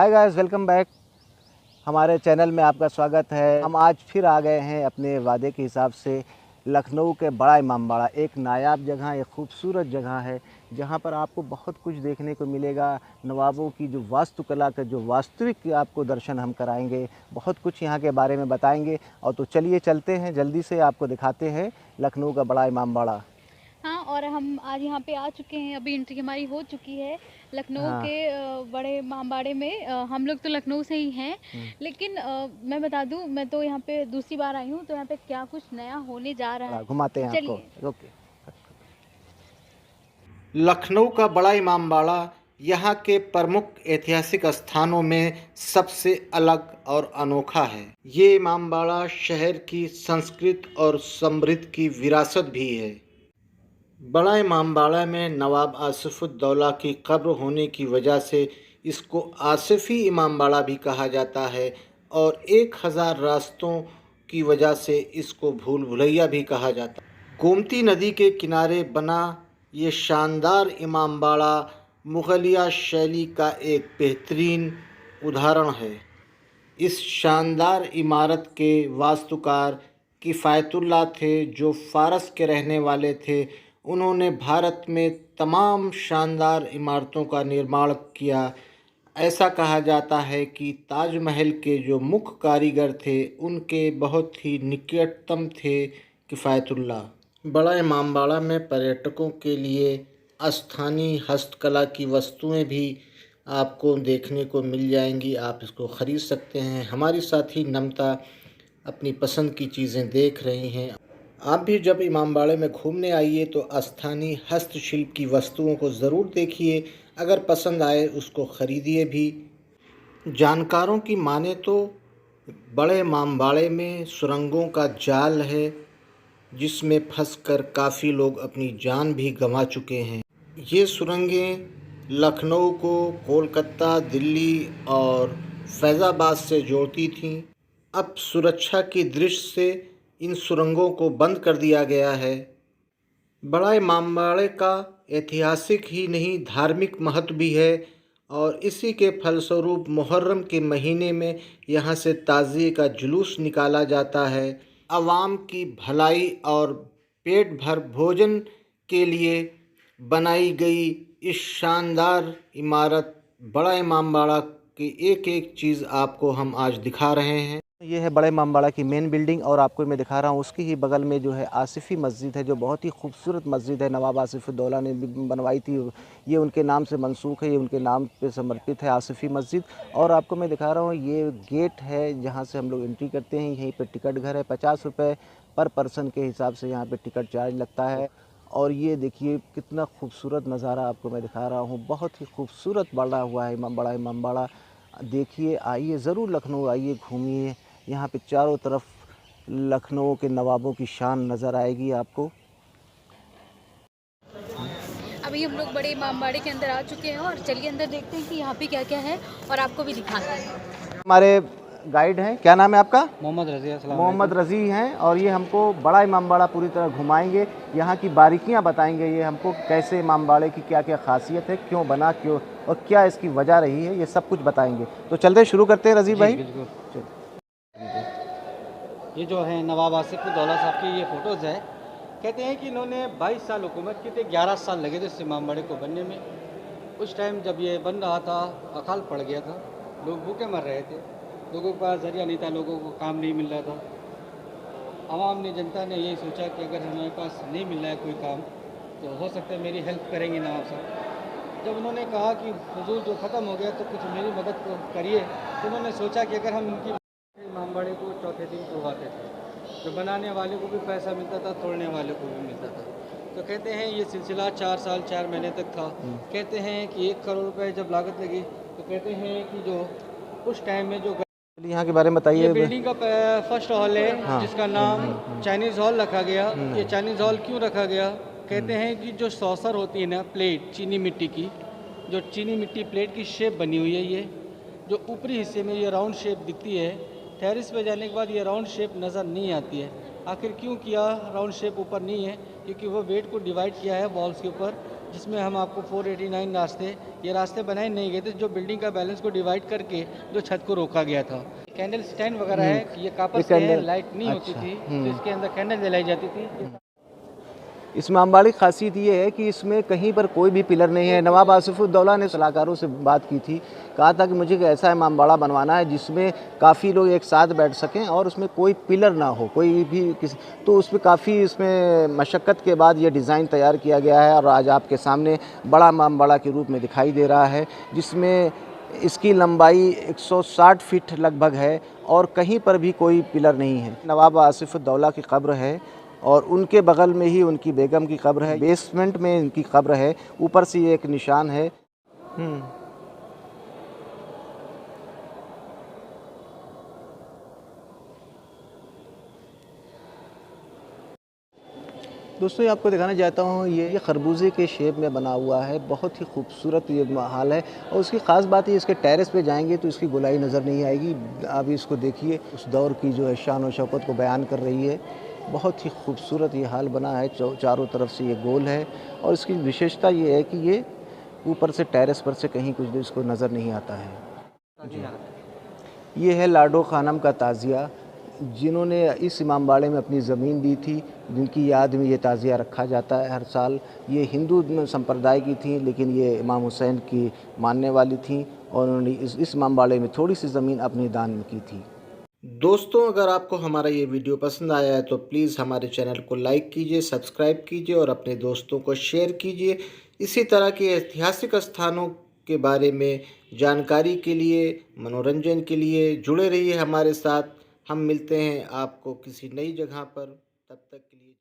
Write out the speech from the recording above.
Hi guys, welcome back. हमारे channel में आपका स्वागत है। हम आज फिर आ गए हैं अपने वादे के हिसाब से लखनऊ के बड़ा इमामबाड़ा। एक नायाब जगह, एक खूबसूरत जगह है जहां पर आपको बहुत कुछ देखने को मिलेगा। नवाबों की जो वास्तुकला का जो वास्तविक आपको दर्शन हम कराएंगे, बहुत कुछ यहां के बारे में बताएंगे। और तो चलिए चलते हैं, जल्दी से आपको दिखाते हैं लखनऊ का बड़ा इमामबाड़ा। हाँ, और हम आज यहाँ पे आ चुके हैं। अभी एंट्री हमारी हो चुकी है लखनऊ हाँ। के बड़े इमामबाड़े में। हम लोग तो लखनऊ से ही हैं, लेकिन मैं बता दूँ, मैं तो यहाँ पे दूसरी बार आई हूँ, तो यहाँ पे क्या कुछ नया होने जा रहा है, घुमाते हैं आपको। चलिए। ओके। लखनऊ का बड़ा इमामबाड़ा यहाँ के प्रमुख ऐतिहासिक स्थानों में सबसे अलग और अनोखा है। ये इमामबाड़ा शहर की संस्कृति और समृद्धि की विरासत भी है। बड़ा इमामबाड़ा में नवाब आसिफुद्दौला की कब्र होने की वजह से इसको आसिफी इमामबाड़ा भी कहा जाता है और 1000 रास्तों की वजह से इसको भूल भुलैया भी कहा जाता है। गोमती नदी के किनारे बना ये शानदार इमामबाड़ा मुगलिया शैली का एक बेहतरीन उदाहरण है। इस शानदार इमारत के वास्तुकार किफ़ायतुल्लाह थे, जो फ़ारस के रहने वाले थे। उन्होंने भारत में तमाम शानदार इमारतों का निर्माण किया। ऐसा कहा जाता है कि ताजमहल के जो मुख्य कारीगर थे, उनके बहुत ही निकटतम थे किफ़ायतुल्लाह। बड़ा इमामबाड़ा में पर्यटकों के लिए स्थानीय हस्तकला की वस्तुएं भी आपको देखने को मिल जाएंगी। आप इसको ख़रीद सकते हैं। हमारी साथी नमता अपनी पसंद की चीज़ें देख रही हैं। आप भी जब इमामबाड़े में घूमने आइए तो स्थानीय हस्तशिल्प की वस्तुओं को ज़रूर देखिए। अगर पसंद आए उसको ख़रीदिए भी। जानकारों की माने तो बड़े इमामबाड़े में सुरंगों का जाल है, जिसमें फंसकर काफ़ी लोग अपनी जान भी गंवा चुके हैं। ये सुरंगें लखनऊ को कोलकाता, दिल्ली और फैज़ाबाद से जोड़ती थीं। अब सुरक्षा की दृष्टि से इन सुरंगों को बंद कर दिया गया है। बड़ा इमामबाड़े का ऐतिहासिक ही नहीं, धार्मिक महत्व भी है और इसी के फलस्वरूप मुहर्रम के महीने में यहाँ से ताज़िए का जुलूस निकाला जाता है। आवाम की भलाई और पेट भर भोजन के लिए बनाई गई इस शानदार इमारत बड़ा इमामबाड़ा की एक एक चीज़ आपको हम आज दिखा रहे हैं। ये है बड़े इमामबाड़ा की मेन बिल्डिंग और आपको मैं दिखा रहा हूँ उसकी ही बगल में जो है आसिफ़ी मस्जिद है, जो बहुत ही खूबसूरत मस्जिद है। नवाब आसिफुद्दौला ने बनवाई थी। ये उनके नाम से मंसूख है, ये उनके नाम पे समर्पित है आसिफ़ी मस्जिद। और आपको मैं दिखा रहा हूँ ये गेट है जहाँ से हम लोग एंट्री करते हैं। यहीं पे टिकट घर है, 50 रुपये पर पर्सन के हिसाब से यहाँ पे टिकट चार्ज लगता है। और ये देखिए कितना खूबसूरत नज़ारा आपको मैं दिखा रहा हूँ। बहुत ही खूबसूरत बना हुआ है बड़ा इमामबाड़ा। देखिए, आइए ज़रूर लखनऊ आइए, घूमिए। यहाँ पे चारों तरफ लखनऊ के नवाबों की शान नज़र आएगी आपको। अभी हम लोग बड़े इमामबाड़े के अंदर आ चुके हैं और चलिए अंदर देखते हैं कि यहाँ पे क्या क्या है और आपको भी दिखाते हैं। हमारे गाइड हैं, क्या नाम है आपका? मोहम्मद रज़ी। अस्सलाम मोहम्मद रज़ी हैं और ये हमको बड़ा इमामबाड़ा पूरी तरह घुमाएंगे। यहाँ की बारीकियाँ बताएंगे ये हमको, कैसे इमामबाड़े की क्या क्या खासियत है, क्यों बना, क्यों और क्या इसकी वजह रही है, ये सब कुछ बताएंगे। तो चलते शुरू करते हैं रज़ी भाई। बिल्कुल। ये जो है नवाब आसिफुद्दौला साहब की ये फ़ोटोज़ है। कहते हैं कि इन्होंने 22 साल हुकूमत की थी, 11 साल लगे थे इस इमामबाड़े को बनने में। उस टाइम जब ये बन रहा था, अकाल पड़ गया था, लोग भूखे मर रहे थे, लोगों के पास ज़रिया नहीं था, लोगों को काम नहीं मिल रहा था। आवाम ने, जनता ने यही सोचा कि अगर हमारे पास नहीं मिल रहा है कोई काम तो हो सकता है मेरी हेल्प करेंगे नवाब साहब। जब उन्होंने कहा कि हुजूर जो ख़त्म हो गया तो कुछ मेरी मदद करिए, तो उन्होंने सोचा कि अगर हम उनकी इमामबाड़े को चौथे दिन तोड़वाते थे, जो बनाने वाले को भी पैसा मिलता था, तोड़ने वाले को भी मिलता था। तो कहते हैं ये सिलसिला 4 साल 4 महीने तक था। कहते हैं कि 1 करोड़ रुपए जब लागत लगी तो कहते हैं कि जो उस टाइम में जो यहाँ के बारे में बताइए। ये बिल्डिंग का फर्स्ट हॉल है, हाँ। जिसका नाम चाइनीज़ हॉल रखा गया। ये चाइनीज़ हॉल क्यों रखा गया? कहते हैं कि जो सॉसर होती है ना, प्लेट चीनी मिट्टी की, जो चीनी मिट्टी प्लेट की शेप बनी हुई है, ये जो ऊपरी हिस्से में ये राउंड शेप दिखती है, टेरेस पे जाने के बाद ये राउंड शेप नज़र नहीं आती है। आखिर क्यों किया राउंड शेप ऊपर नहीं है? क्योंकि वो वेट को डिवाइड किया है वॉल्स के ऊपर, जिसमें हम आपको 489 रास्ते, ये रास्ते बनाए नहीं गए थे, जो बिल्डिंग का बैलेंस को डिवाइड करके जो छत को रोका गया था। कैंडल स्टैंड वगैरह है, ये कापर के हैं, कैंडल लाइट नहीं होती अच्छा थी, तो इसके अंदर कैंडल जलाई जाती थी। इस इमामबाड़े की खासियत ये है कि इसमें कहीं पर कोई भी पिलर नहीं है। नवाब आसिफुद्दौला ने सलाहकारों से बात की थी, कहा था कि मुझे एक ऐसा इमामबाड़ा बनवाना है जिसमें काफ़ी लोग एक साथ बैठ सकें और उसमें कोई पिलर ना हो, कोई भी किसी। तो उसमें काफ़ी इसमें मशक्क़त के बाद ये डिज़ाइन तैयार किया गया है और आज आपके सामने बड़ा इमामबाड़ा के रूप में दिखाई दे रहा है, जिसमें इसकी लंबाई 160 फीट लगभग है और कहीं पर भी कोई पिलर नहीं है। नवाब आसिफुद्दौला की कब्र है और उनके बगल में ही उनकी बेगम की कब्र है, बेसमेंट में इनकी कब्र है, ऊपर से ये एक निशान है। दोस्तों, ये आपको दिखाना चाहता हूँ, ये खरबूजे के शेप में बना हुआ है, बहुत ही खूबसूरत ये महल है। और उसकी ख़ास बात है, इसके टेरेस पे जाएंगे तो इसकी गोलाई नज़र नहीं आएगी। अभी इसको देखिए, उस दौर की जो है शान और शौकत को बयान कर रही है। बहुत ही खूबसूरत ये हाल बना है, चारों तरफ से ये गोल है और इसकी विशेषता ये है कि ये ऊपर से टेरेस पर से कहीं कुछ भी इसको नज़र नहीं आता है। ये है लाडो खानम का ताज़िया, जिन्होंने इस इमामबाड़े में अपनी ज़मीन दी थी, जिनकी याद में ये ताज़िया रखा जाता है हर साल। ये हिंदू संप्रदाय की थी, लेकिन ये इमाम हुसैन की मानने वाली थी और उन्होंने इस इमामबाड़े में थोड़ी सी ज़मीन अपनी दान में की थी। दोस्तों, अगर आपको हमारा ये वीडियो पसंद आया है तो प्लीज़ हमारे चैनल को लाइक कीजिए, सब्सक्राइब कीजिए और अपने दोस्तों को शेयर कीजिए। इसी तरह के ऐतिहासिक स्थानों के बारे में जानकारी के लिए, मनोरंजन के लिए जुड़े रहिए हमारे साथ। हम मिलते हैं आपको किसी नई जगह पर, तब तक के लिए।